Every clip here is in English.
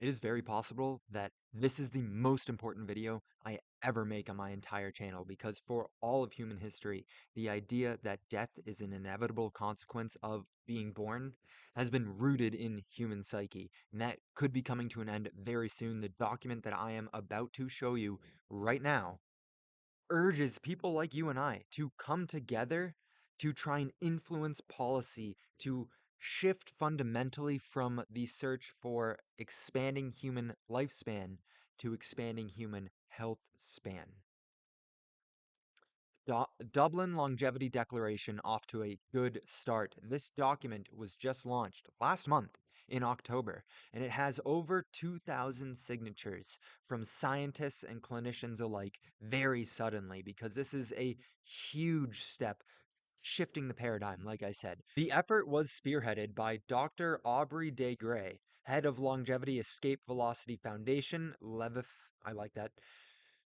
It is very possible that this is the most important video I ever make on my entire channel because for all of human history, the idea that death is an inevitable consequence of being born has been rooted in human psyche, and that could be coming to an end very soon. The document that I am about to show you right now urges people like you and I to come together to try and influence policy to shift fundamentally from the search for expanding human lifespan to expanding human health span. Dublin Longevity Declaration off to a good start. This document was just launched last month in October, and it has over 2,000 signatures from scientists and clinicians alike very suddenly because this is a huge step shifting the paradigm, like I said. The effort was spearheaded by Dr. Aubrey de Grey, head of Longevity Escape Velocity Foundation, Levif, I like that,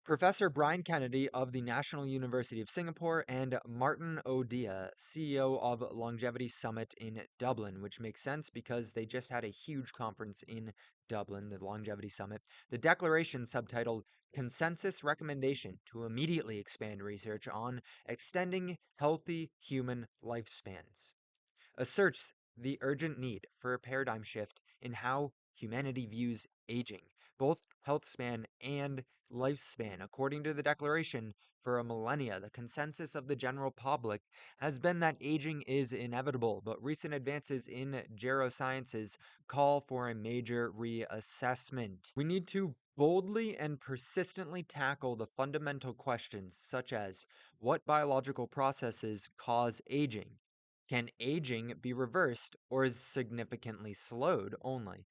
Professor Brian Kennedy of the National University of Singapore, and Martin O'Dea, CEO of Longevity Summit in Dublin, which makes sense because they just had a huge conference in Dublin, the Longevity Summit. The declaration, subtitled Consensus Recommendation to Immediately Expand Research on Extending Healthy Human Lifespans, asserts the urgent need for a paradigm shift in how humanity views aging, both health span and lifespan. According to the declaration, for a millennia, the consensus of the general public has been that aging is inevitable, but recent advances in gerosciences call for a major reassessment. We need to boldly and persistently tackle the fundamental questions such as what biological processes cause aging? Can aging be reversed or is significantly slowed only?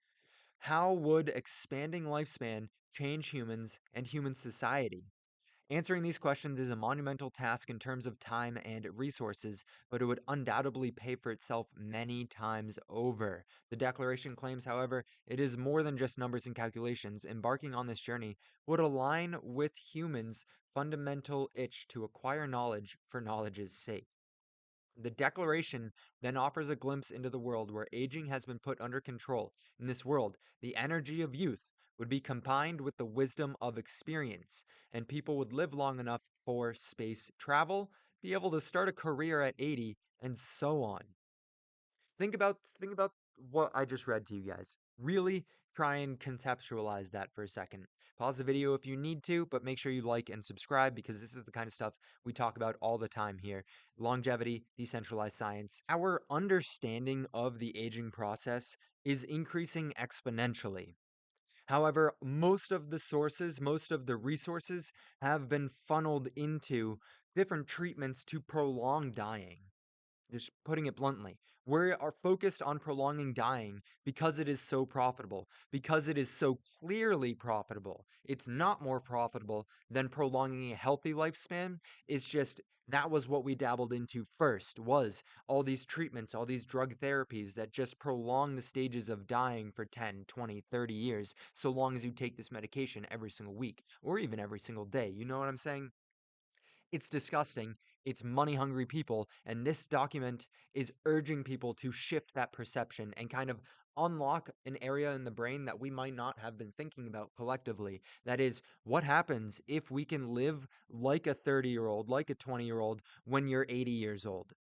How would expanding lifespan change humans and human society? Answering these questions is a monumental task in terms of time and resources, but it would undoubtedly pay for itself many times over. The Declaration claims, however, it is more than just numbers and calculations. Embarking on this journey would align with humans' fundamental itch to acquire knowledge for knowledge's sake. The Declaration then offers a glimpse into the world where aging has been put under control. In this world, the energy of youth would be combined with the wisdom of experience, and people would live long enough for space travel, be able to start a career at 80, and so on. Think about what I just read to you guys. Really try and conceptualize that for a second. Pause the video if you need to, but make sure you like and subscribe because this is the kind of stuff we talk about all the time here. Longevity, decentralized science. Our understanding of the aging process is increasing exponentially. However, most of the sources, most of the resources have been funneled into different treatments to prolong dying. Just putting it bluntly, we are focused on prolonging dying because it is so profitable, because it is so clearly profitable. It's not more profitable than prolonging a healthy lifespan. It's just that was what we dabbled into first, was all these treatments, all these drug therapies that just prolong the stages of dying for 10, 20, 30 years, so long as you take this medication every single week or even every single day. You know what I'm saying? It's disgusting. It's money hungry people. And this document is urging people to shift that perception and kind of unlock an area in the brain that we might not have been thinking about collectively. That is, what happens if we can live like a 30-year-old, like a 20-year-old when you're 80 years old?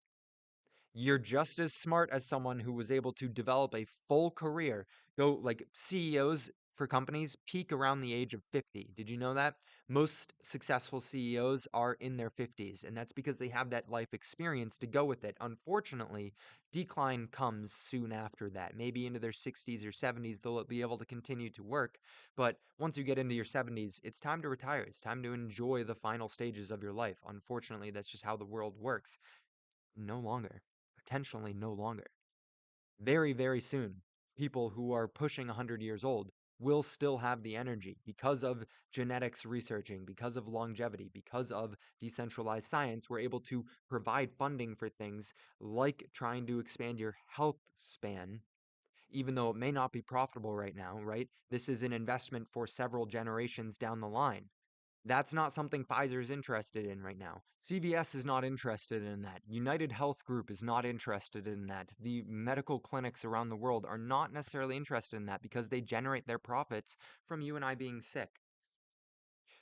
You're just as smart as someone who was able to develop a full career. Go like CEOs for companies peak around the age of 50. Did you know that? Most successful CEOs are in their 50s, and that's because they have that life experience to go with it. Unfortunately, decline comes soon after that. Maybe into their 60s or 70s, they'll be able to continue to work. But once you get into your 70s, it's time to retire. It's time to enjoy the final stages of your life. Unfortunately, that's just how the world works. No longer. Potentially no longer. Very, very soon, people who are pushing 100 years old will still have the energy because of genetics researching, because of longevity, because of decentralized science. We're able to provide funding for things like trying to expand your health span, even though it may not be profitable right now, right? This is an investment for several generations down the line. That's not something Pfizer is interested in right now. CVS is not interested in that. United Health Group is not interested in that. The medical clinics around the world are not necessarily interested in that because they generate their profits from you and I being sick.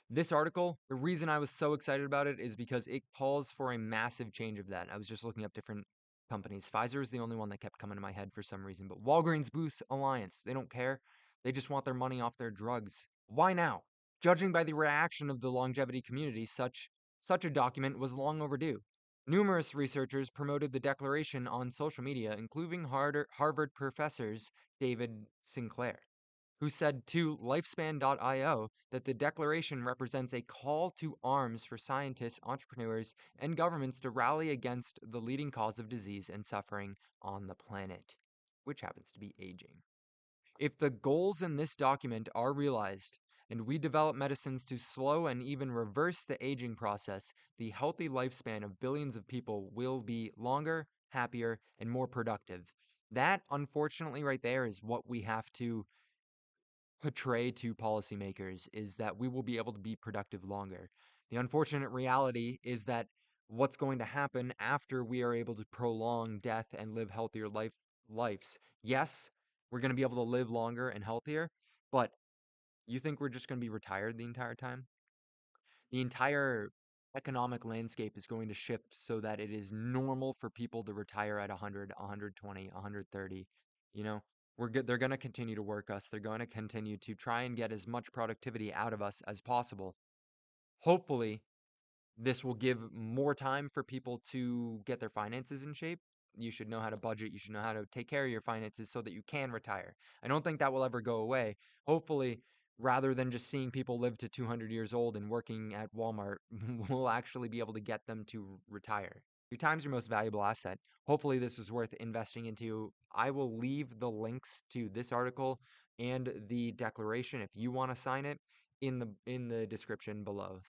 This article, the reason I was so excited about it is because it calls for a massive change of that. I was just looking up different companies. Pfizer is the only one that kept coming to my head for some reason, but Walgreens Boots Alliance, they don't care. They just want their money off their drugs. Why now? Judging by the reaction of the longevity community, such a document was long overdue. Numerous researchers promoted the declaration on social media, including Harvard professors David Sinclair, who said to Lifespan.io that the declaration represents a call to arms for scientists, entrepreneurs, and governments to rally against the leading cause of disease and suffering on the planet, which happens to be aging. If the goals in this document are realized, and we develop medicines to slow and even reverse the aging process, the healthy lifespan of billions of people will be longer, happier, and more productive. That, unfortunately, right there is what we have to portray to policymakers, is that we will be able to be productive longer. The unfortunate reality is that what's going to happen after we are able to prolong death and live healthier lives. Yes, we're going to be able to live longer and healthier, but you think we're just going to be retired the entire time? The entire economic landscape is going to shift so that it is normal for people to retire at 100, 120, 130. You know, they're going to continue to work us. They're going to continue to try and get as much productivity out of us as possible. Hopefully, this will give more time for people to get their finances in shape. You should know how to budget. You should know how to take care of your finances so that you can retire. I don't think that will ever go away. Hopefully, rather than just seeing people live to 200 years old and working at Walmart, we'll actually be able to get them to retire. Your time's your most valuable asset. Hopefully, this is worth investing into. I will leave the links to this article and the declaration if you want to sign it in the description below.